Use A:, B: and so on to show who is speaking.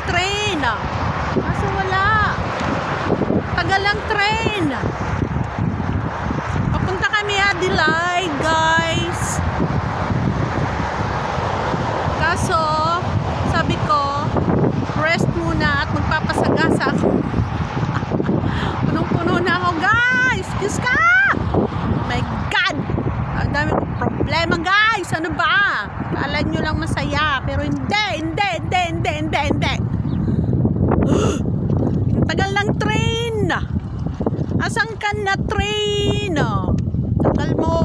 A: train. Kaso wala. Tagal ang train. Papunta kami Adelaide, guys. Kaso, sabi ko, rest muna at magpapasagasa ako. Punong-puno na ako, guys. Diyos ka! Oh my God! Ang dami kong problema, guys. Ano ba? Kala nyo lang masaya. Pero hindi. Ang tagal ng train. Asan ka na train? Tagal mo.